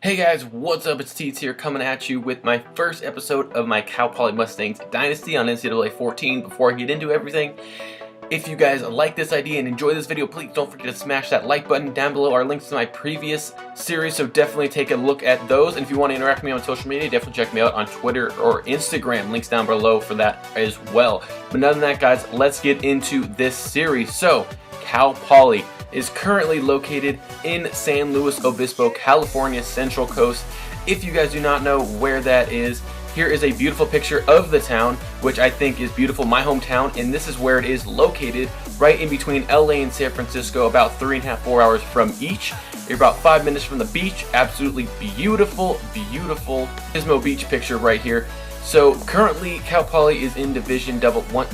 Hey guys, what's up? It's Teeds here coming at you with my first episode of my Cal Poly Mustangs Dynasty on NCAA 14. Before I get into everything, if you guys like this idea and enjoy this video, please don't forget to smash that like button. Down below are links to my previous series, so definitely take a look at those. And if you want to interact with me on social media, definitely check me out on Twitter or Instagram. Links down below for that as well. But other than that, guys, let's get into this series. So, Cal Poly is currently located in San Luis Obispo, California, Central Coast. If you guys do not know where that is, here is a beautiful picture of the town, which I think is beautiful, my hometown, and this is where it is located, right in between LA and San Francisco, about 3.5–4 hours from each. You're about 5 minutes from the beach. Absolutely beautiful, beautiful Obispo Beach picture right here. So currently Cal Poly is in Division 1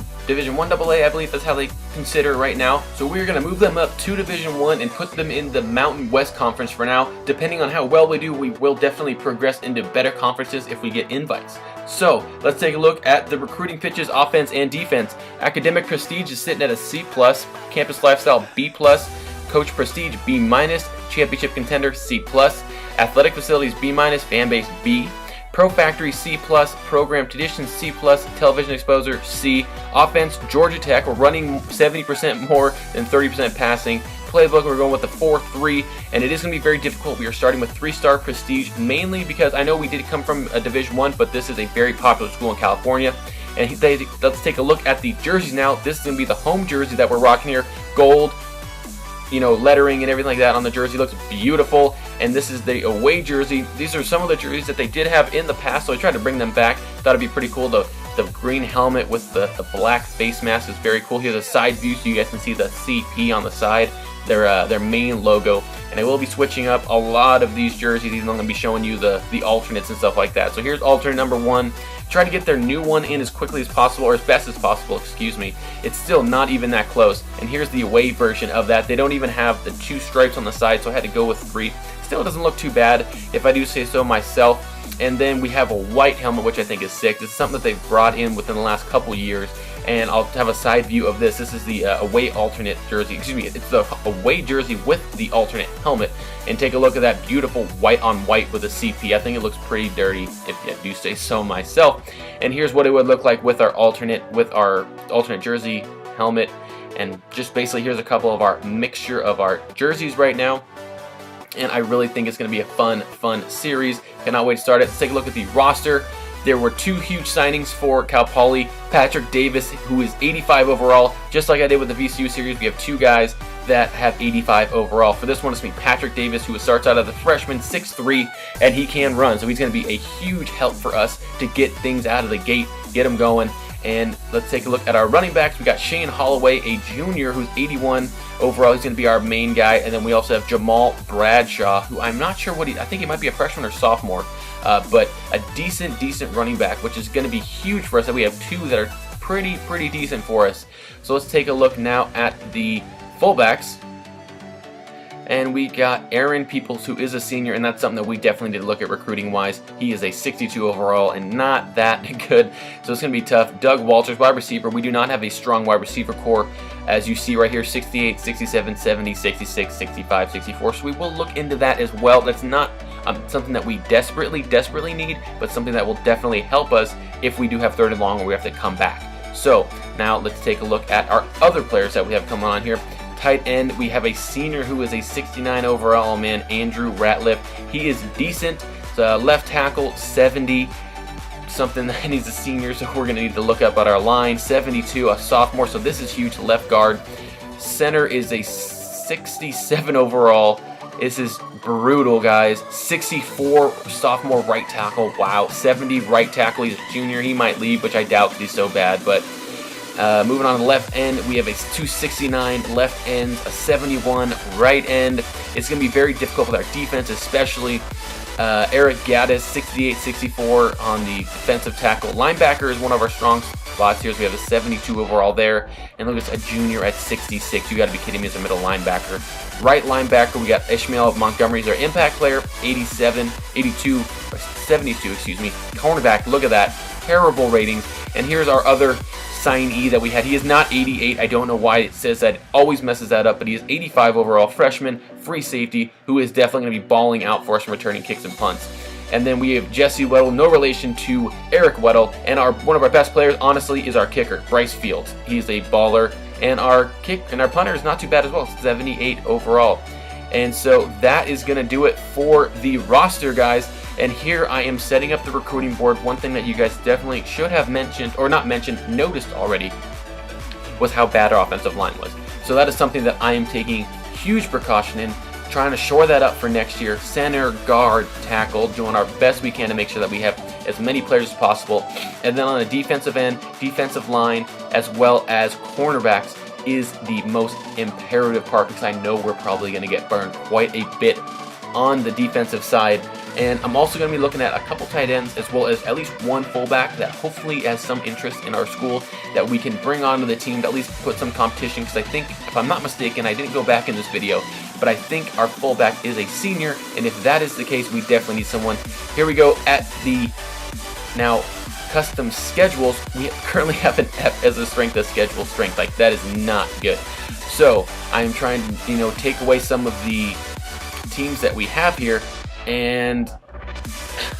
AA, I believe that's how they consider it right now. So we're going to move them up to Division 1 and put them in the Mountain West Conference for now. Depending on how well we do, we will definitely progress into better conferences if we get invites. So let's take a look at the recruiting pitches, offense and defense. Academic prestige is sitting at a C+, campus lifestyle B+, coach prestige B-, championship contender C+, athletic facilities B-, fan base B, Pro Factory C+, program traditions C+, television exposure C, offense Georgia Tech, we're running 70% more than 30% passing. Playbook, we're going with the 4-3, and it is going to be very difficult. We are starting with 3-star prestige, mainly because I know we did come from a Division 1, but this is a very popular school in California. And let's take a look at the jerseys now. This is going to be the home jersey that we're rocking here. Gold, you know, lettering and everything like that on the jersey. Looks beautiful. And this is the away jersey. These are some of the jerseys that they did have in the past, so I tried to bring them back. Thought it'd be pretty cool. The green helmet with the black face mask is very cool. Here's a side view so you guys can see the CP on the side, their main logo. And I will be switching up a lot of these jerseys. Even though I'm going to be showing you the alternates and stuff like that. So here's alternate number 1. Try to get their new one in as quickly as possible, or as best as possible, excuse me. It's still not even that close. And here's the away version of that. They don't even have the 2 stripes on the side, so I had to go with 3. Still doesn't look too bad, if I do say so myself. And then we have a white helmet, which I think is sick. This is something that they've brought in within the last couple years. And I'll have a side view of this. This is the away alternate jersey. Excuse me, it's the away jersey with the alternate helmet. And take a look at that beautiful white on white with a CP. I think it looks pretty dirty, if I do say so myself. And here's what it would look like with our alternate jersey helmet. And just basically here's a couple of our mixture of our jerseys right now. And I really think it's going to be a fun series. Cannot wait to start it. Let's take a look at the roster. There were 2 huge signings for Cal Poly. Patrick Davis, who is 85 overall. Just like I did with the VCU series, we have 2 guys that have 85 overall. For this one, it's going to be Patrick Davis, who starts out as a freshman, 6'3", and he can run. So he's going to be a huge help for us to get things out of the gate, get them going. And let's take a look at our running backs. We got Shane Holloway, a junior, who's 81 overall. He's going to be our main guy. And then we also have Jamal Bradshaw, who I'm not sure I think he might be a freshman or sophomore. But a decent running back, which is going to be huge for us. That we have 2 that are pretty decent for us. So let's take a look now at the fullbacks. And we got Aaron Peoples, who is a senior, and that's something that we definitely did look at recruiting-wise. He is a 62 overall and not that good, so it's going to be tough. Doug Walters, wide receiver. We do not have a strong wide receiver core, as you see right here, 68, 67, 70, 66, 65, 64. So we will look into that as well. That's not something that we desperately need, but something that will definitely help us if we do have 3rd and long or we have to come back. So now let's take a look at our other players that we have coming on here. Tight end, we have a senior who is a 69 overall, man, Andrew Ratliff. He is decent. Left tackle, 70 something, and he's a senior, so we're going to need to look up at our line. 72, a sophomore, so this is huge. Left guard. Center is a 67 overall. This is brutal, guys. 64 sophomore right tackle. Wow. 70 right tackle. He's a junior. He might leave, which I doubt because he's so bad, but moving on to the left end, we have a 269 left end, a 71 right end. It's going to be very difficult with our defense, especially Eric Gaddis, 68, 64 on the defensive tackle. Linebacker is one of our strong spots here, so we have a 72 overall there. And look, it's a junior at 66. You got to be kidding me, as a middle linebacker. Right linebacker, we got Ishmael Montgomery. He's our impact player, 87, 82, or 72, excuse me. Cornerback, look at that. Terrible ratings. And here's our other signee that we had. He is not 88. I don't know why it says that. It always messes that up, but he is 85 overall, freshman, free safety, who is definitely going to be balling out for us from returning kicks and punts. And then we have Jesse Weddle, no relation to Eric Weddle, and one of our best players, honestly, is our kicker, Bryce Fields. He's a baller, and our punter is not too bad as well, 78 overall. And so that is going to do it for the roster, guys. And here I am setting up the recruiting board. One thing that you guys definitely should have mentioned, or not mentioned, noticed already, was how bad our offensive line was. So that is something that I am taking huge precaution in, trying to shore that up for next year. Center, guard, tackle, doing our best we can to make sure that we have as many players as possible. And then on the defensive end, defensive line, as well as cornerbacks, is the most imperative part, because I know we're probably going to get burned quite a bit on the defensive side. And I'm also going to be looking at a couple tight ends, as well as at least one fullback that hopefully has some interest in our school that we can bring onto the team to at least put some competition, because I think, if I'm not mistaken, I didn't go back in this video, but I think our fullback is a senior, and if that is the case, we definitely need someone. Here we go at the now custom schedules. We currently have an F as a strength of schedule strength. Like, that is not good. So I'm trying to, take away some of the teams that we have here. And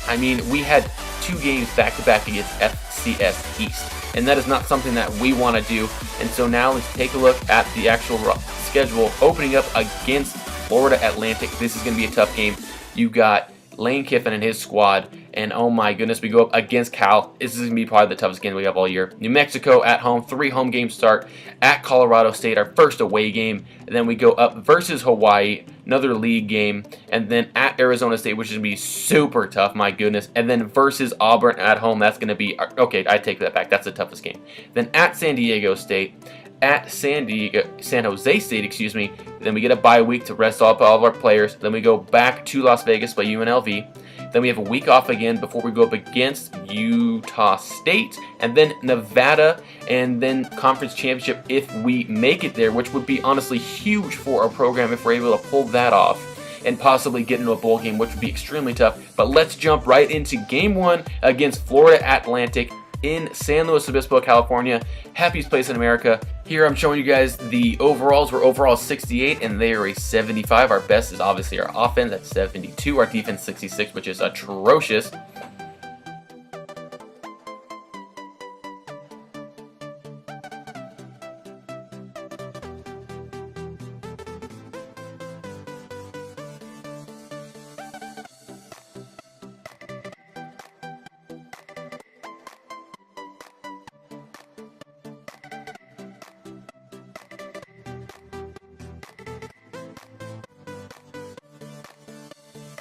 I mean, we had 2 games back to back against FCS East, and that is not something that we want to do. And so now let's take a look at the actual schedule opening up against Florida Atlantic. This is going to be a tough game. You got Lane Kiffin and his squad, and oh my goodness, we go up against Cal. This is going to be probably the toughest game we have all year. New Mexico at home, 3 home games start. At Colorado State, our first away game, and then we go up versus Hawaii, another league game, and then at Arizona State, which is going to be super tough, my goodness, and then versus Auburn at home. That's going to be, okay, I take that back, that's the toughest game. Then at San Diego State, at San Jose State, excuse me. Then we get a bye week to rest all of our players. Then we go back to Las Vegas by UNLV. Then we have a week off again before we go up against Utah State, and then Nevada, and then conference championship if we make it there, which would be honestly huge for our program if we're able to pull that off and possibly get into a bowl game, which would be extremely tough. But let's jump right into game 1 against Florida Atlantic in San Luis Obispo, California, happiest place in America. Here I'm showing you guys the overalls. We're overall 68 and they are a 75. Our best is obviously our offense at 72, our defense 66, which is atrocious.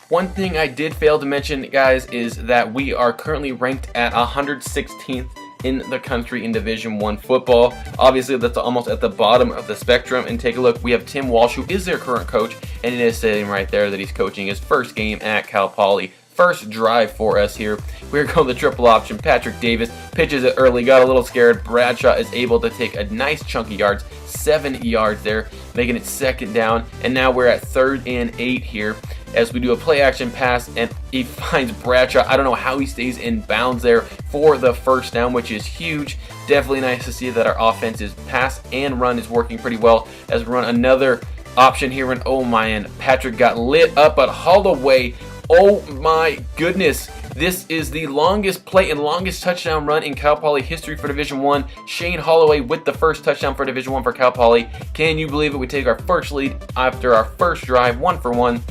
One thing I did fail to mention, guys, is that we are currently ranked at 116th in the country in Division I football. Obviously, that's almost at the bottom of the spectrum. And take a look, we have Tim Walsh, who is their current coach, and it is sitting right there that he's coaching his first game at Cal Poly. First drive for us here. We're going the triple option. Patrick Davis pitches it early, got a little scared. Bradshaw is able to take a nice chunk of yards, 7 yards there, making it second down. And now we're at 3rd and 8 here as we do a play action pass, and he finds Bradshaw. I don't know how he stays in bounds there for the first down, which is huge. Definitely nice to see that our offense's pass and run is working pretty well as we run another option here. And oh man, Patrick got lit up, but hauled away. Oh my goodness. This is the longest play and longest touchdown run in Cal Poly history for Division I. Shane Holloway with the first touchdown for Division I for Cal Poly. Can you believe it? We take our first lead after our first drive, 1 for 1.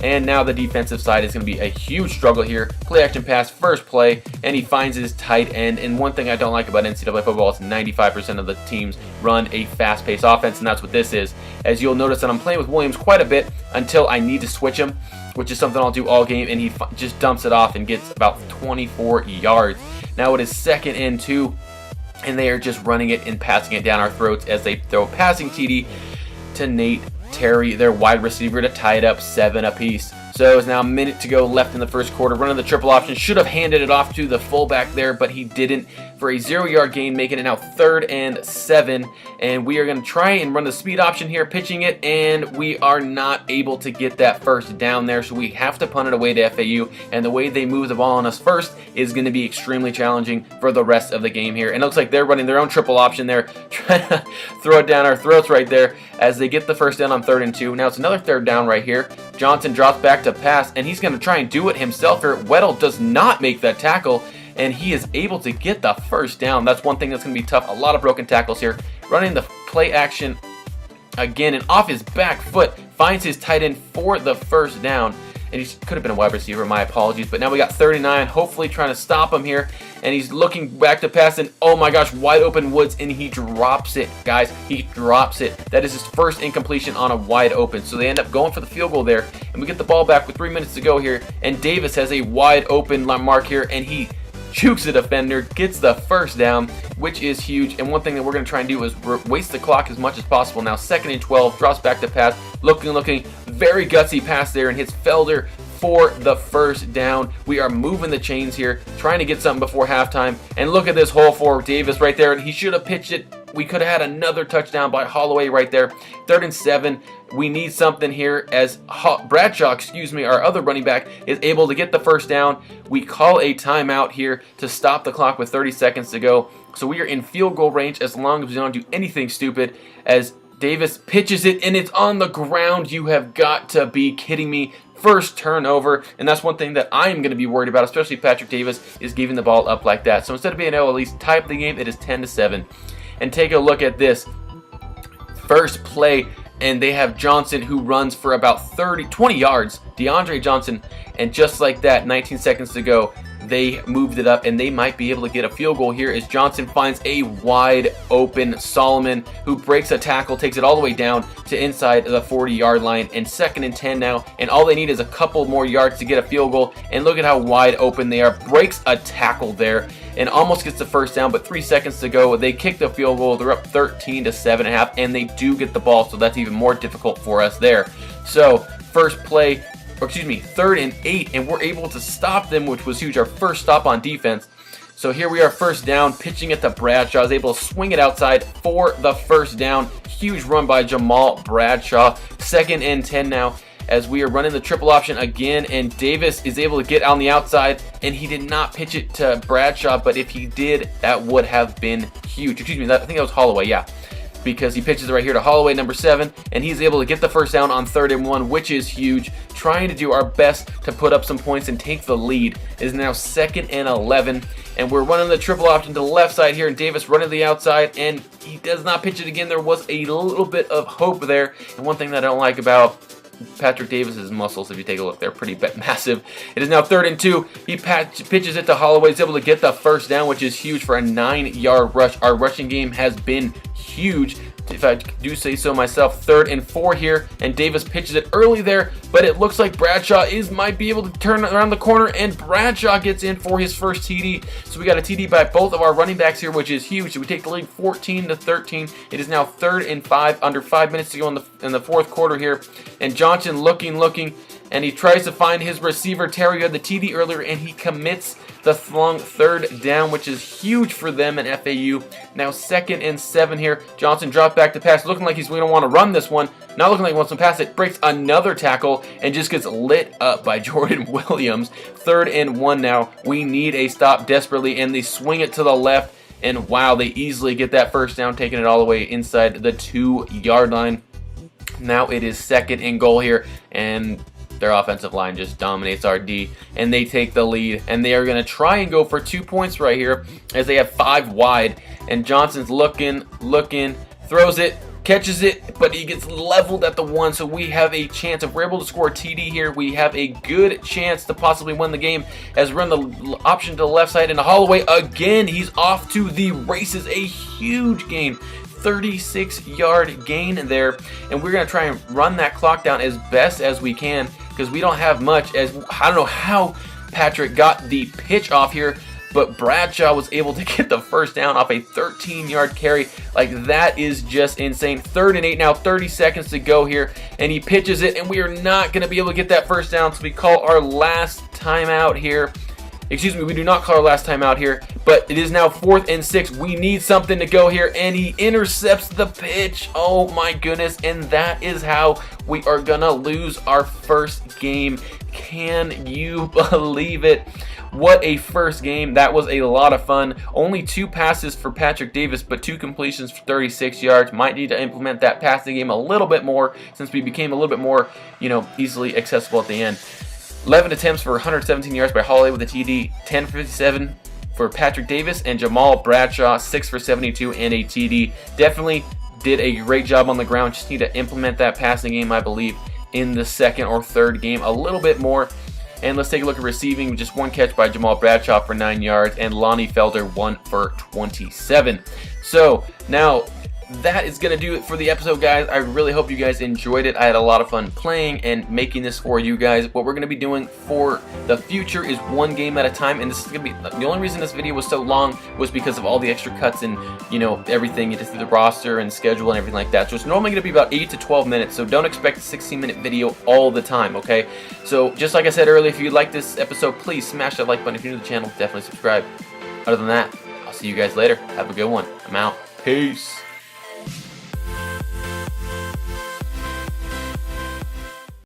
And now the defensive side is going to be a huge struggle here. Play action pass, first play, and he finds his tight end. And one thing I don't like about NCAA football is 95% of the teams run a fast-paced offense, and that's what this is. As you'll notice that I'm playing with Williams quite a bit until I need to switch him, which is something I'll do all game, and he just dumps it off and gets about 24 yards. Now it is 2nd and 2, and they are just running it and passing it down our throats as they throw a passing TD to Nate Terry, their wide receiver, to tie it up 7 apiece. So it's now a minute to go left in the first quarter. Running the triple option, should have handed it off to the fullback there, but he didn't, for a 0-yard gain, making it now 3rd and 7. And we are going to try and run the speed option here, pitching it, and we are not able to get that first down there, so we have to punt it away to FAU. And the way they move the ball on us first is going to be extremely challenging for the rest of the game here. And it looks like they're running their own triple option there, trying to throw it down our throats right there as they get the first down on 3rd and 2. Now it's another 3rd down right here. Johnson drops back to pass, and he's going to try and do it himself here. Weddle does not make that tackle, and he is able to get the first down. That's one thing that's going to be tough. A lot of broken tackles here. Running the play action again, and off his back foot, finds his tight end for the first down. And he could have been a wide receiver, my apologies. But now we got 39, hopefully trying to stop him here. And he's looking back to pass, and oh my gosh, wide open Woods, and he drops it, guys. He drops it. That is his first incompletion on a wide open. So they end up going for the field goal there. And we get the ball back with 3 minutes to go here. And Davis has a wide open mark here, and he jukes the defender, gets the first down, which is huge. And one thing that we're going to try and do is waste the clock as much as possible. Now 2nd and 12, drops back to pass, looking, very gutsy pass there, and hits Felder for the first down. We are moving the chains here, trying to get something before halftime. And look at this hole for Davis right there. He should have pitched it. We could have had another touchdown by Holloway right there. 3rd and 7. We need something here as Bradshaw, our other running back, is able to get the first down. We call a timeout here to stop the clock with 30 seconds to go. So we are in field goal range as long as we don't do anything stupid, as Davis pitches it, and it's on the ground. You have got to be kidding me. First turnover, and that's one thing that I'm going to be worried about, especially if Patrick Davis is giving the ball up like that. So instead of being able to at least tie up the game, it is 10-7. And take a look at this. First play, and they have Johnson, who runs for about 20 yards. DeAndre Johnson, and just like that, 19 seconds to go, they moved it up, and they might be able to get a field goal here as Johnson finds a wide open Solomon, who breaks a tackle, takes it all the way down to inside the 40-yard line. And 2nd and 10 now, and all they need is a couple more yards to get a field goal. And look at how wide open they are. Breaks a tackle there and almost gets the first down, but 3 seconds to go. They kick the field goal. They're up 13-7.5, and they do get the ball, so that's even more difficult for us there. So first play, 3rd and 8, and we're able to stop them, which was huge. Our first stop on defense. So here we are, first down, pitching it to Bradshaw. Is able to swing it outside for the first down. Huge run by Jamal Bradshaw. 2nd and 10 now, as we are running the triple option again, and Davis is able to get on the outside, and he did not pitch it to Bradshaw, but if he did, that would have been huge. I think that was Holloway, yeah, because he pitches it right here to Holloway, number 7, and he's able to get the first down on 3rd and 1, which is huge. Trying to do our best to put up some points and take the lead. It is now 2nd and 11, and we're running the triple option to the left side here, and Davis running to the outside, and he does not pitch it again. There was a little bit of hope there, and one thing that I don't like about Patrick Davis's muscles, if you take a look, they're pretty massive. It is now 3rd and 2. He pitches it to Holloway. He's able to get the first down, which is huge for a 9-yard rush. Our rushing game has been huge, if I do say so myself. 3rd and 4 here, and Davis pitches it early there, but it looks like Bradshaw might be able to turn around the corner, and Bradshaw gets in for his first TD. So we got a TD by both of our running backs here, which is huge. So we take the lead 14-13. It is now 3rd and 5, under 5 minutes to go in the fourth quarter here, and Johnson looking, and he tries to find his receiver Terry, who had the TD earlier, and he commits the long 3rd down, which is huge for them in FAU. Now 2nd and 7 here. Johnson dropped back to pass, looking like he's going to want to run this one. Not looking like he wants to pass it. Breaks another tackle and just gets lit up by Jordan Williams. 3rd and 1 now. We need a stop desperately, and they swing it to the left. And wow, they easily get that first down, taking it all the way inside the 2-yard line. Now it is 2nd and goal here, and their offensive line just dominates our D, and they take the lead, and they are going to try and go for 2 points right here as they have 5 wide, and Johnson's looking, throws it, catches it, but he gets leveled at the 1, so we have a chance. If we're able to score a TD here, we have a good chance to possibly win the game, as we run the option to the left side, and Holloway again, he's off to the races. A huge gain. 36-yard gain there, and we're going to try and run that clock down as best as we can, because we don't have much. As I don't know how Patrick got the pitch off here, but Bradshaw was able to get the first down off a 13-yard carry. Like, that is just insane. 3rd and 8 now, 30 seconds to go here, and he pitches it, and we are not going to be able to get that first down, so we call our last timeout here. Excuse me, we do not call our last timeout here, but it is now 4th and 6. We need something to go here, and he intercepts the pitch. Oh my goodness, and that is how we are gonna lose our first game. Can you believe it? What a first game. That was a lot of fun. Only 2 passes for Patrick Davis, but 2 completions for 36 yards. Might need to implement that passing game a little bit more since we became a little bit more, easily accessible at the end. 11 attempts for 117 yards by Holiday with a TD, 10 for 57 for Patrick Davis, and Jamal Bradshaw, 6 for 72 and a TD. Definitely did a great job on the ground. Just need to implement that passing game, I believe, in the 2nd or 3rd game a little bit more. And let's take a look at receiving. Just 1 catch by Jamal Bradshaw for 9 yards, and Lonnie Felder 1 for 27. So now, that is going to do it for the episode, guys. I really hope you guys enjoyed it. I had a lot of fun playing and making this for you guys. What we're going to be doing for the future is 1 game at a time, and this is going to be the only reason this video was so long was because of all the extra cuts and everything into the roster and schedule and everything like that. So it's normally going to be about 8 to 12 minutes, so don't expect a 16-minute video all the time, okay? So just like I said earlier, if you like this episode, please smash that like button. If you're new to the channel, definitely subscribe. Other than that, I'll see you guys later. Have a good one. I'm out. Peace.